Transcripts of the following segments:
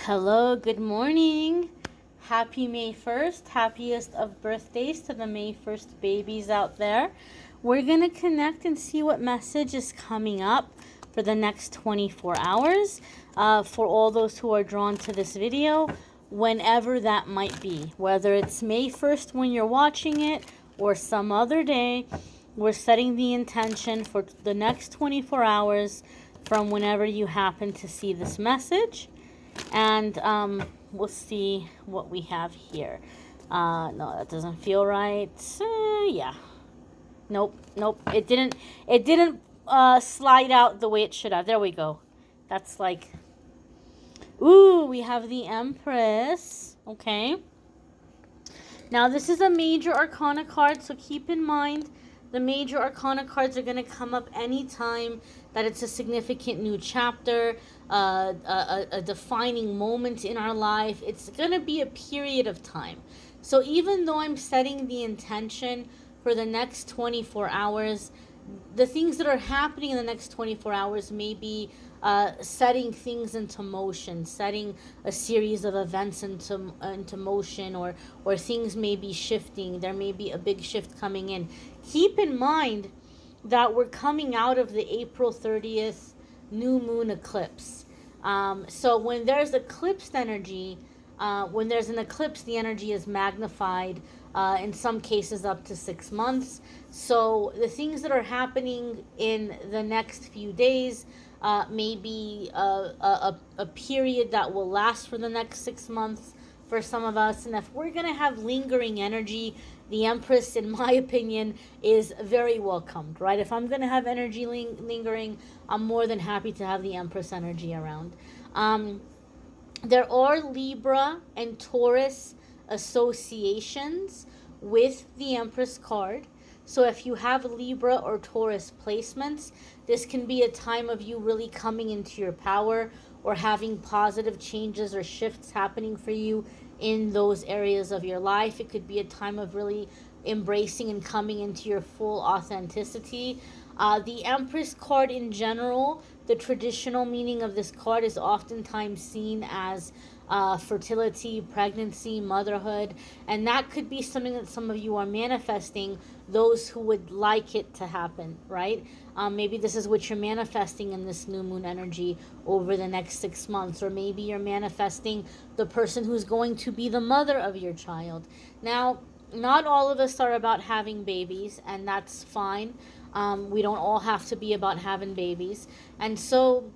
Hello, good morning. Happy May 1st. Happiest of birthdays to the May 1st babies out there. We're going to connect and see what message is coming up for the next 24 hours for all those who are drawn to this video, whenever that might be. Whether it's May 1st when you're watching it or some other day, we're setting the intention for the next 24 hours from whenever you happen to see this message. And we'll see what we have here. No, that doesn't feel right. Yeah. Nope. It didn't slide out the way it should have. There we go. That's like, ooh, we have the Empress. Okay. Now this is a major arcana card, so keep in mind the major arcana cards are going to come up anytime that it's a significant new chapter, a defining moment in our life. It's going to be a period of time. So even though I'm setting the intention for the next 24 hours, the things that are happening in the next 24 hours may be setting things into motion, setting a series of events into motion, or things may be shifting. There may be a big shift coming in. Keep in mind that we're coming out of the April 30th new moon eclipse. So when there's eclipsed energy, when there's an eclipse, the energy is magnified, in some cases up to 6 months. So the things that are happening in the next few days may be a period that will last for the next 6 months for some of us. And if we're going to have lingering energy, the Empress, in my opinion, is very welcomed, right? If I'm going to have energy lingering, I'm more than happy to have the Empress energy around. There are Libra and Taurus associations with the Empress card. So if you have Libra or Taurus placements, this can be a time of you really coming into your power or having positive changes or shifts happening for you in those areas of your life. It could be a time of really embracing and coming into your full authenticity. The Empress card in general, the traditional meaning of this card is oftentimes seen as fertility, pregnancy, motherhood, and that could be something that some of you are manifesting, those who would like it to happen, right? Maybe this is what you're manifesting in this new moon energy over the next 6 months, or maybe you're manifesting the person who's going to be the mother of your child. Now, not all of us are about having babies, and that's fine. We don't all have to be about having babies. And so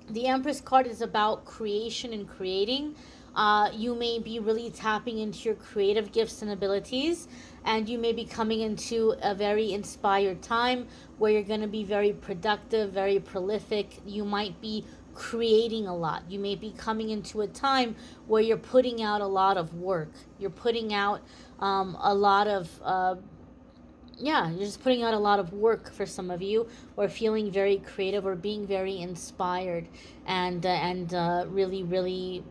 the Empress card is about creation and creating. You may be really tapping into your creative gifts and abilities, and you may be coming into a very inspired time where you're going to be very productive, very prolific. You might be creating a lot. You may be coming into a time where you're putting out a lot of work. You're putting out a lot of you're just putting out a lot of work for some of you, or feeling very creative, or being very inspired, and really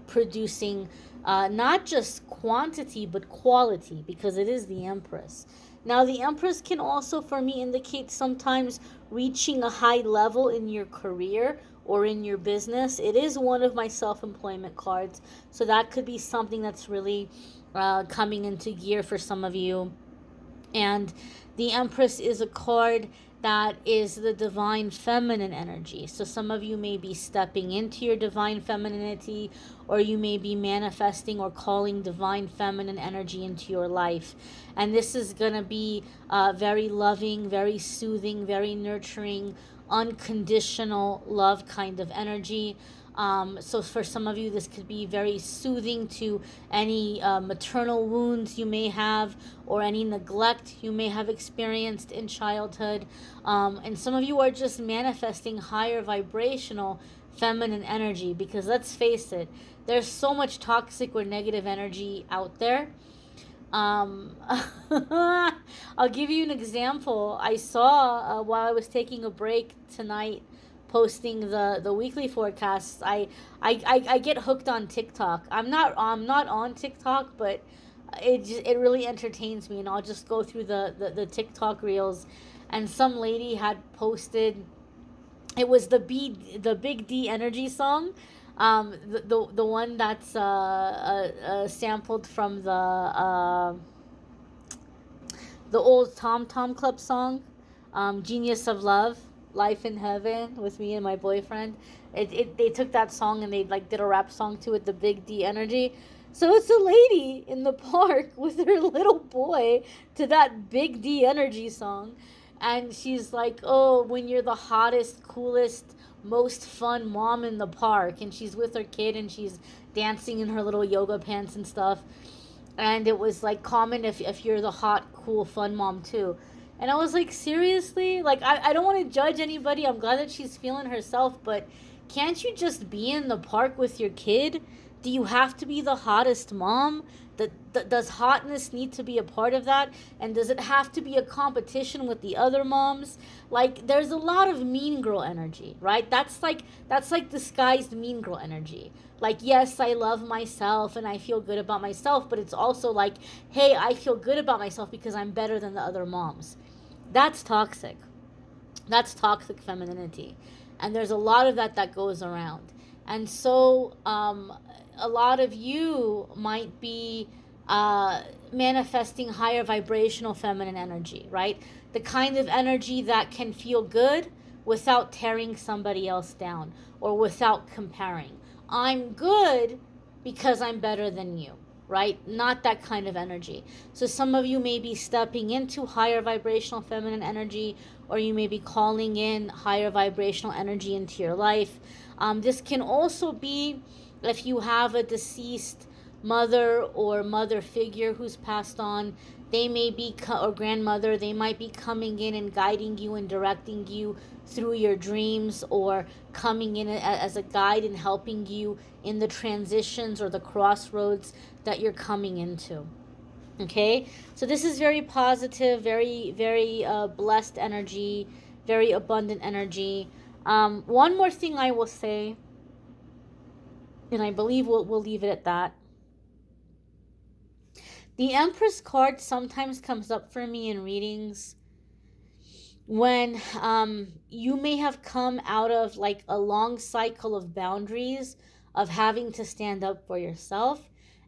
producing not just quantity but quality, because it is the Empress. Now the Empress can also, for me, indicate sometimes reaching a high level in your career or in your business. It is one of my self-employment cards, so that could be something that's really coming into gear for some of you. And the Empress is a card that is the divine feminine energy. So some of you may be stepping into your divine femininity, or you may be manifesting or calling divine feminine energy into your life. And this is going to be very loving, very soothing, very nurturing, unconditional love kind of energy. So for some of you, this could be very soothing to any maternal wounds you may have, or any neglect you may have experienced in childhood. And some of you are just manifesting higher vibrational feminine energy, because let's face it, there's so much toxic or negative energy out there. I'll give you an example. I saw while I was taking a break tonight, posting the weekly forecasts, I get hooked on TikTok. I'm not on TikTok, but it really entertains me, and I'll just go through the TikTok reels, and some lady had posted, it was the Big D Energy song, The one that's sampled from the old Tom Tom Club song, Genius of Love, Life in Heaven with Me and My Boyfriend. They took that song and they like did a rap song to it, the Big D energy. So it's a lady in the park with her little boy to that Big D energy song. And she's like, oh, when you're the hottest, coolest, most fun mom in the park. And she's with her kid and she's dancing in her little yoga pants and stuff. And it was like common if you're the hot, cool, fun mom too. And I was like, seriously? Like, I don't want to judge anybody. I'm glad that she's feeling herself, but can't you just be in the park with your kid? Do you have to be the hottest mom? Does hotness need to be a part of that? And does it have to be a competition with the other moms? Like, there's a lot of mean girl energy, right? That's like disguised mean girl energy. Like, yes, I love myself and I feel good about myself, but it's also like, hey, I feel good about myself because I'm better than the other moms. That's toxic. That's toxic femininity. And there's a lot of that goes around. And so a lot of you might be manifesting higher vibrational feminine energy, right? The kind of energy that can feel good without tearing somebody else down or without comparing. I'm good because I'm better than you, right? Not that kind of energy. So some of you may be stepping into higher vibrational feminine energy, or you may be calling in higher vibrational energy into your life. This can also be if you have a deceased mother or mother figure who's passed on. They may be, or grandmother, they might be coming in and guiding you and directing you through your dreams, or coming in as a guide and helping you in the transitions or the crossroads that you're coming into. Okay, so this is very positive, very, very blessed energy, very abundant energy. One more thing I will say, and I believe we'll leave it at that. The Empress card sometimes comes up for me in readings when you may have come out of like a long cycle of boundaries of having to stand up for yourself.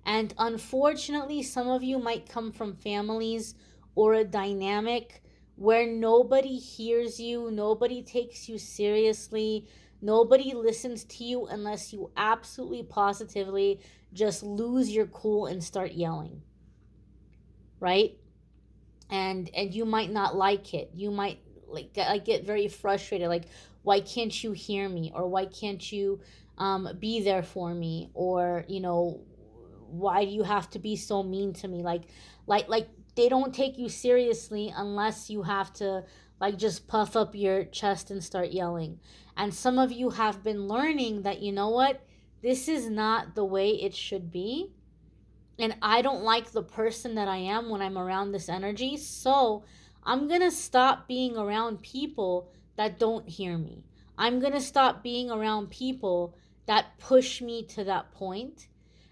And unfortunately, some of you might come from families or a dynamic where nobody hears you, nobody takes you seriously, nobody listens to you unless you absolutely positively just lose your cool and start yelling, right? And you might not like it. You might like get very frustrated, like, why can't you hear me, or why can't you be there for me, or why do you have to be so mean to me? Like they don't take you seriously unless you have to like just puff up your chest and start yelling. And some of you have been learning that, you know what, this is not the way it should be, and I don't like the person that I am when I'm around this energy. So I'm going to stop being around people that don't hear me. I'm going to stop being around people that push me to that point.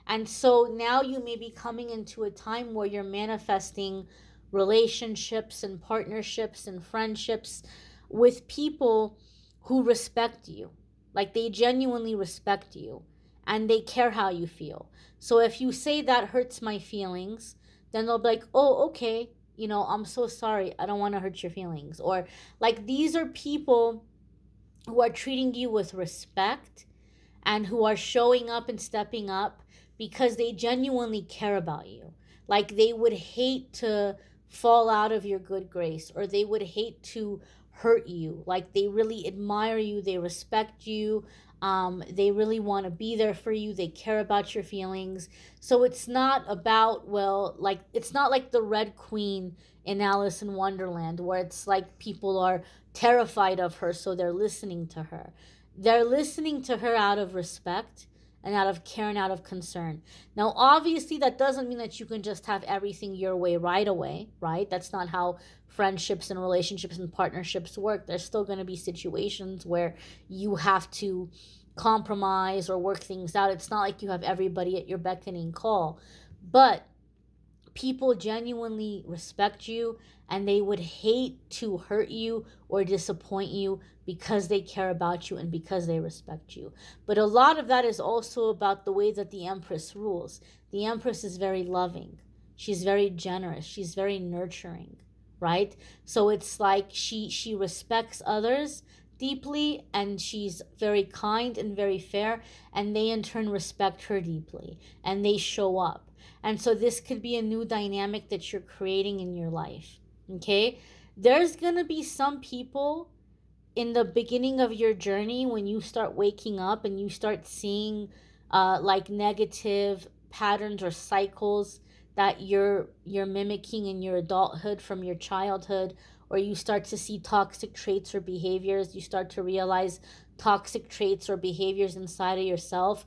And so now you may be coming into a time where you're manifesting relationships and partnerships and friendships with people who respect you. Like, they genuinely respect you and they care how you feel. So if you say that hurts my feelings, then they'll be like, oh, okay, I'm so sorry. I don't want to hurt your feelings. Or like, these are people who are treating you with respect and who are showing up and stepping up because they genuinely care about you. Like, they would hate to fall out of your good grace, or they would hate to hurt you. Like, they really admire you, they respect you, they really want to be there for you, they care about your feelings. So it's not about, well, like, it's not like the Red Queen in Alice in Wonderland, where it's like people are terrified of her, so they're listening to her. They're listening to her out of respect and out of care and out of concern. Now, obviously, that doesn't mean that you can just have everything your way right away, right? That's not how friendships and relationships and partnerships work. There's still going to be situations where you have to compromise or work things out. It's not like you have everybody at your beckoning call. But people genuinely respect you, and they would hate to hurt you or disappoint you because they care about you and because they respect you. But a lot of that is also about the way that the Empress rules. The Empress is very loving. She's very generous. She's very nurturing, right? So it's like she respects others deeply, and she's very kind and very fair, and they in turn respect her deeply, and they show up. And so this could be a new dynamic that you're creating in your life. Okay? There's going to be some people in the beginning of your journey when you start waking up and you start seeing like negative patterns or cycles that you're mimicking in your adulthood from your childhood, or you start to see toxic traits or behaviors, you start to realize toxic traits or behaviors inside of yourself.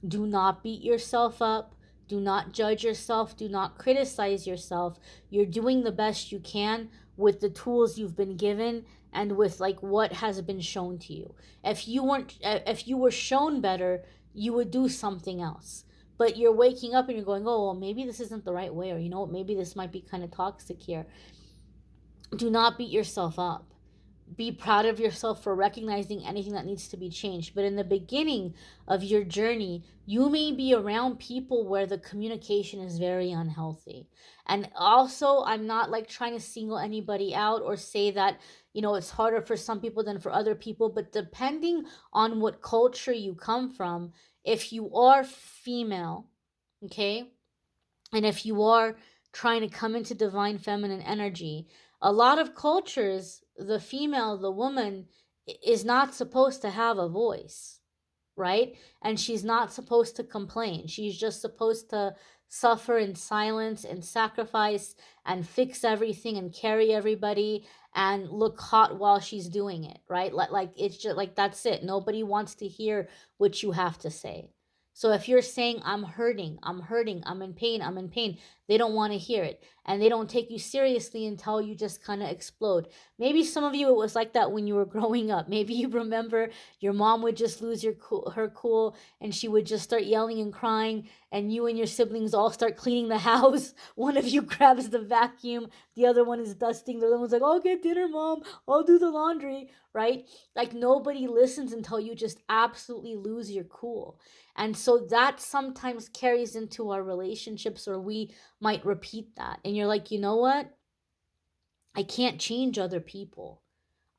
Do not beat yourself up. Do not judge yourself. Do not criticize yourself. You're doing the best you can with the tools you've been given and with like what has been shown to you. If you were shown better, you would do something else. But you're waking up and you're going, "Oh, well, maybe this isn't the right way, or you know what, maybe this might be kind of toxic here." Do not beat yourself up. Be proud of yourself for recognizing anything that needs to be changed. But in the beginning of your journey, you may be around people where the communication is very unhealthy. And also, I'm not like trying to single anybody out or say that, it's harder for some people than for other people. But depending on what culture you come from, if you are female, okay, and if you are trying to come into divine feminine energy, a lot of cultures, the female, the woman, is not supposed to have a voice, right? And she's not supposed to complain. She's just supposed to suffer in silence and sacrifice and fix everything and carry everybody and look hot while she's doing it, right? Like it's just like that's it. Nobody wants to hear what you have to say. So if you're saying I'm hurting, I'm in pain, they don't want to hear it, and they don't take you seriously until you just kind of explode. Maybe some of you, it was like that when you were growing up. Maybe you remember your mom would just lose her cool, and she would just start yelling and crying, and you and your siblings all start cleaning the house. One of you grabs the vacuum, the other one is dusting, the other one's like, "I'll get dinner, mom, I'll do the laundry," right? Like nobody listens until you just absolutely lose your cool. And so that sometimes carries into our relationships, or we might repeat that. And you're like, "You know what? I can't change other people.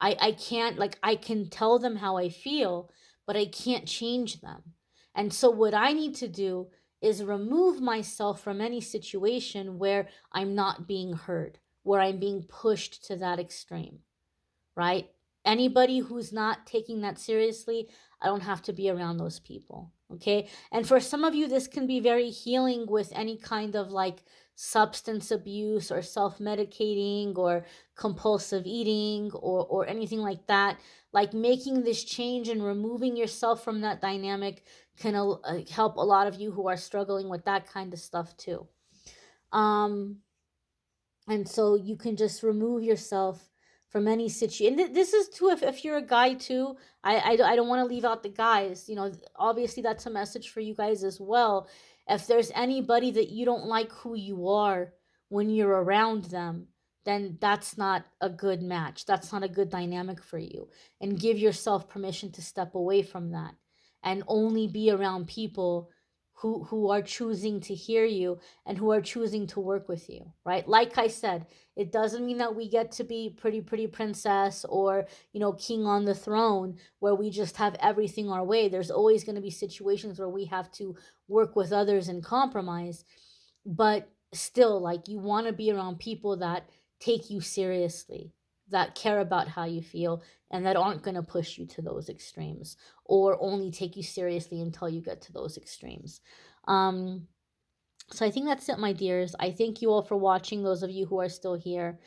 I can't, like, I can tell them how I feel, but I can't change them." And so what I need to do is remove myself from any situation where I'm not being heard, where I'm being pushed to that extreme, right? Anybody who's not taking that seriously, I don't have to be around those people. Okay. And for some of you, this can be very healing with any kind of like substance abuse or self medicating or compulsive eating or anything like that. Like making this change and removing yourself from that dynamic can help a lot of you who are struggling with that kind of stuff too. And so you can just remove yourself from any situation. And this is too, if you're a guy too, I don't want to leave out the guys. Obviously that's a message for you guys as well. If there's anybody that you don't like who you are when you're around them, then that's not a good match. That's not a good dynamic for you. And give yourself permission to step away from that and only be around people who are choosing to hear you and who are choosing to work with you, right? Like I said, it doesn't mean that we get to be pretty princess or, king on the throne where we just have everything our way. There's always going to be situations where we have to work with others and compromise. But still, like, you want to be around people that take you seriously, that care about how you feel, and that aren't going to push you to those extremes or only take you seriously until you get to those extremes. So I think that's it, my dears. I thank you all for watching, those of you who are still here.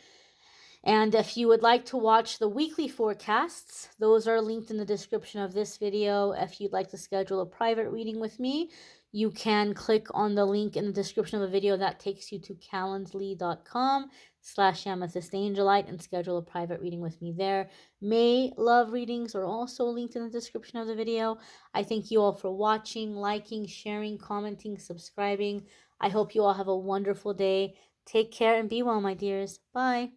And if you would like to watch the weekly forecasts, those are linked in the description of this video. If you'd like to schedule a private reading with me, you can click on the link in the description of the video that takes you to calendly.com/amethystangelite and schedule a private reading with me there. May love readings are also linked in the description of the video. I thank you all for watching, liking, sharing, commenting, subscribing. I hope you all have a wonderful day. Take care and be well, my dears. Bye.